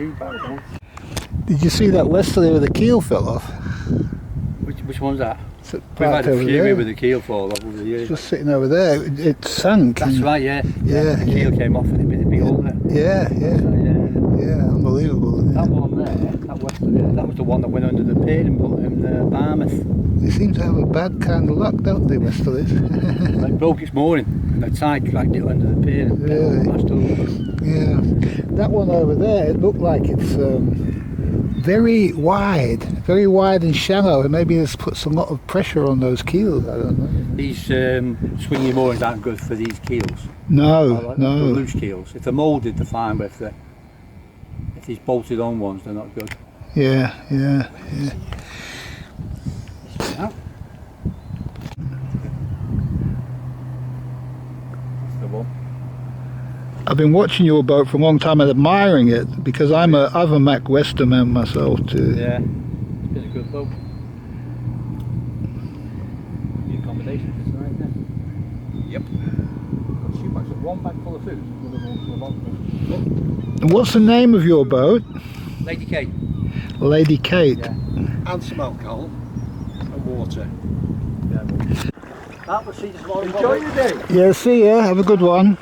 too bad. Did you see that westerly where the keel fell off? Which one's that? We've had a few here with the keel fall off over the years. Just sitting over there, it sank. That's right, yeah. The keel came off and it made a big hole there. Yeah, unbelievable. That one there, that westerly, that was the one that went under the pier in Barmouth. They seem to have a bad kind of luck, don't they, westerlies? It broke its mooring and the tide dragged it under the pier and passed over. Yeah, that one over there, it looked like it's very wide and shallow, and maybe this puts a lot of pressure on those keels. I don't know. These swinging moorings aren't good for these keels. No. The loose keels. If they're moulded, they're fine, but if these bolted on ones, they're not good. Yeah. Yeah. That's the one. I've been watching your boat for a long time and admiring it, because I'm a other Macwester man myself too. Yeah, it's been a good boat. The accommodation for tonight, isn't it? Yep. Got 2 bags, one bag full of food, another one full of alcohol. And what's the name of your boat? Lady Kate. Lady Kate. Yeah. And some alcohol and water. Yeah. That was see you tomorrow. Enjoy your day. Yeah, see ya. Have a good one.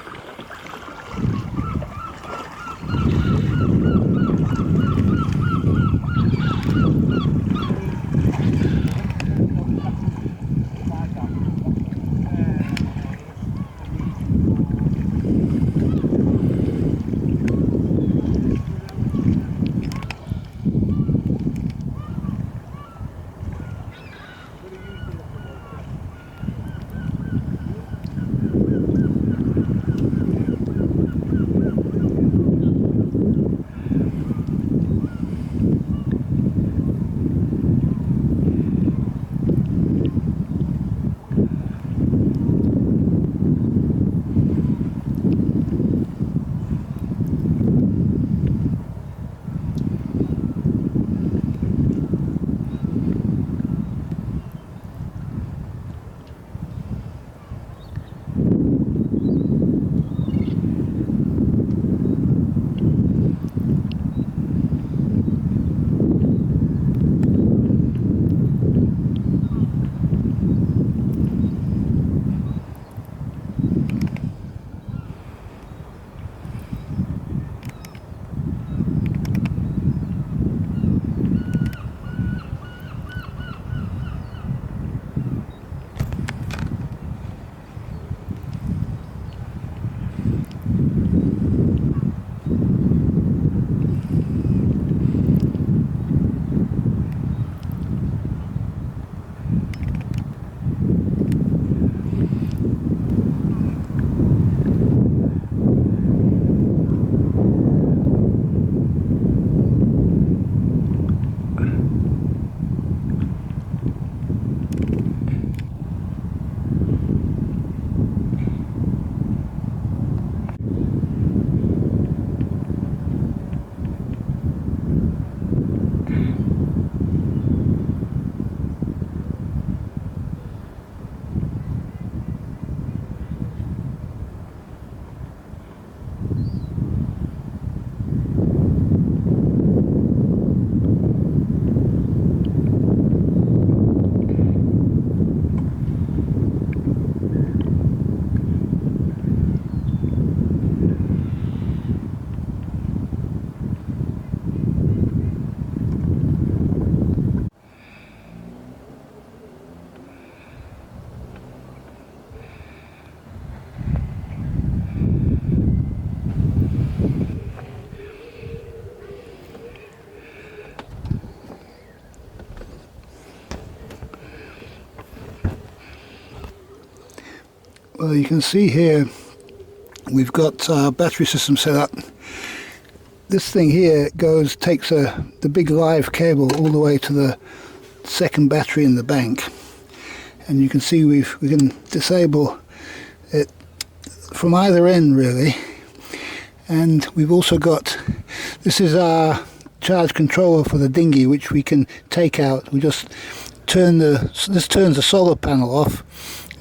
Well, you can see here we've got our battery system set up. This thing here takes the big live cable all the way to the second battery in the bank, and you can see we can disable it from either end really. And we've also got, this is our charge controller for the dinghy, which we can take out. We just this turns the solar panel off,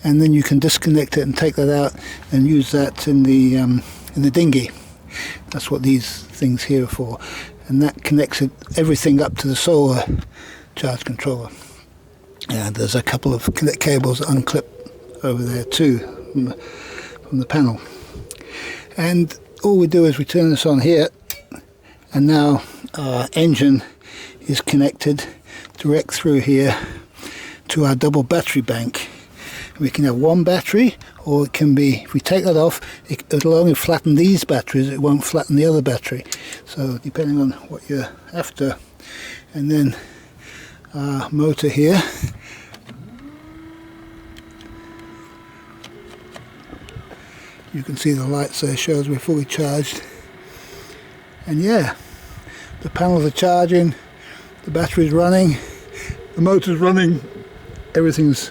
and then you can disconnect it and take that out and use that in the dinghy. That's what these things here are for. and that connects everything up to the solar charge controller. And there's a couple of cables that unclip over there too from the panel. And all we do is we turn this on here, and now our engine is connected direct through here to our double battery bank. We can have one battery, or it can be, if we take that off, it'll only flatten these batteries, it won't flatten the other battery. So depending on what you're after. And then our motor here. You can see the lights there, shows we're fully charged. And yeah, the panels are charging, the battery's running, the motor's running, everything's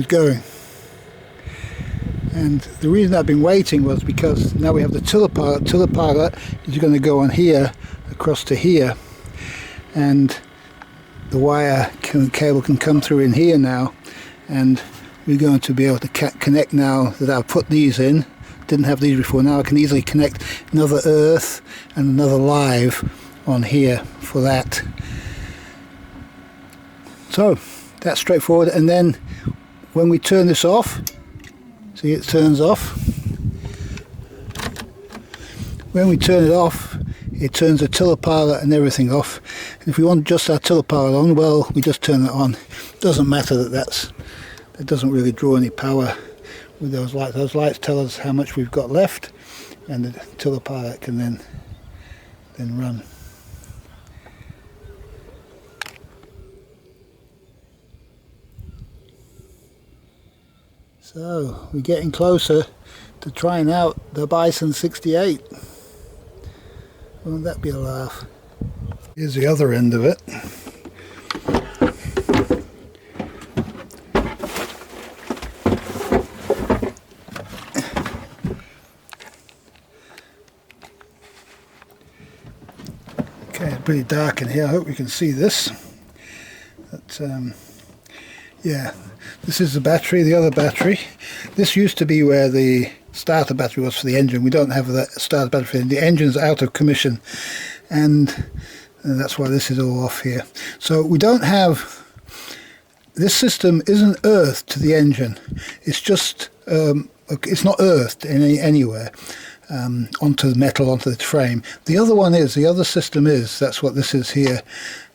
going. And the reason I've been waiting was because now we have the tiller pilot. Tiller pilot is going to go on here, across to here, and the wire cable can come through in here now, and we're going to be able to connect now that I've put these in. Didn't have these before. Now I can easily connect another earth and another live on here for that. So that's straightforward. And then when we turn this off, see, it turns off. When we turn it off, it turns the tiller pilot and everything off. And if we want just our tiller pilot on, well, we just turn it on. Doesn't matter that it doesn't really draw any power with those lights. Those lights tell us how much we've got left, and the tiller pilot can then run. So we're getting closer to trying out the Bison 68. Won't that be a laugh? Here's the other end of it. Okay, it's pretty dark in here. I hope you can see this. But, yeah, this is the battery, the other battery. This used to be where the starter battery was for the engine. We don't have that starter battery for the engine's out of commission, and that's why this is all off here. So we don't have, this system isn't earthed to the engine. It's just, it's not earthed anywhere. Onto the metal, onto the frame. The other one is, the other system is, that's what this is here.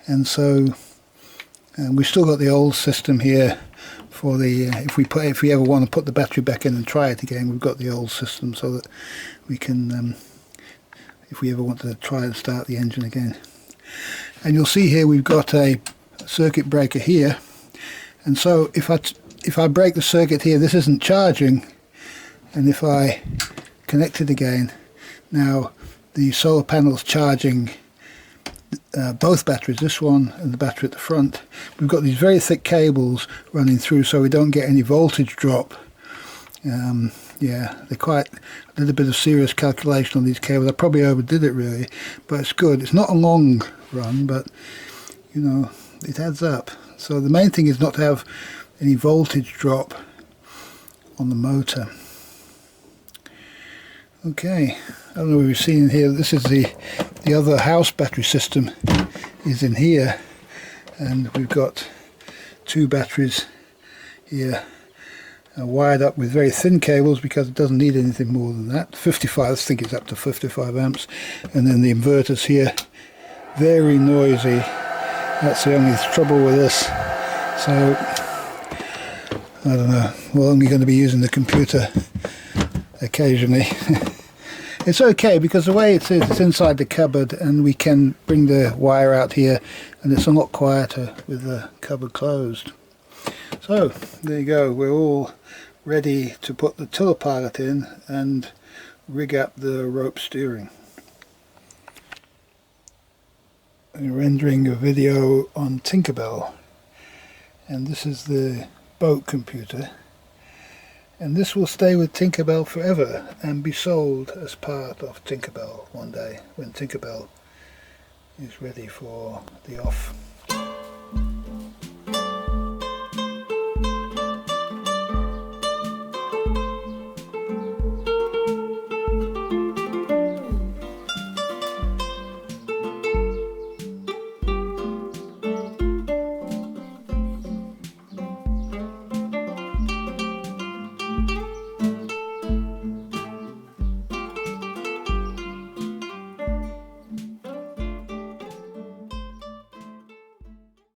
And so we've still got the old system here for the, if we ever want to put the battery back in and try it again, we've got the old system so that we can, if we ever want to try and start the engine again. And you'll see here we've got a circuit breaker here, and so if I break the circuit here, this isn't charging, and if I connect it again, now the solar panel's charging both batteries, this one and the battery at the front. We've got these very thick cables running through so we don't get any voltage drop. Yeah, they're quite a little bit of serious calculation on these cables. I probably overdid it really, but it's good. It's not a long run, but you know, it adds up. So the main thing is not to have any voltage drop on the motor. Okay, I don't know what we've seen in here. This is the other house battery system is in here, and we've got two batteries here wired up with very thin cables because it doesn't need anything more than that. 55, I think it's up to 55 amps, and then the inverters here, very noisy. That's the only trouble with this. So I don't know, we're only going to be using the computer occasionally. It's okay because the way it is, it's inside the cupboard, and we can bring the wire out here, and it's a lot quieter with the cupboard closed. So there you go, we're all ready to put the tiller pilot in and rig up the rope steering. I'm rendering a video on Tinkerbelle, and this is the boat computer. And this will stay with Tinkerbelle forever and be sold as part of Tinkerbelle one day when Tinkerbelle is ready for the off.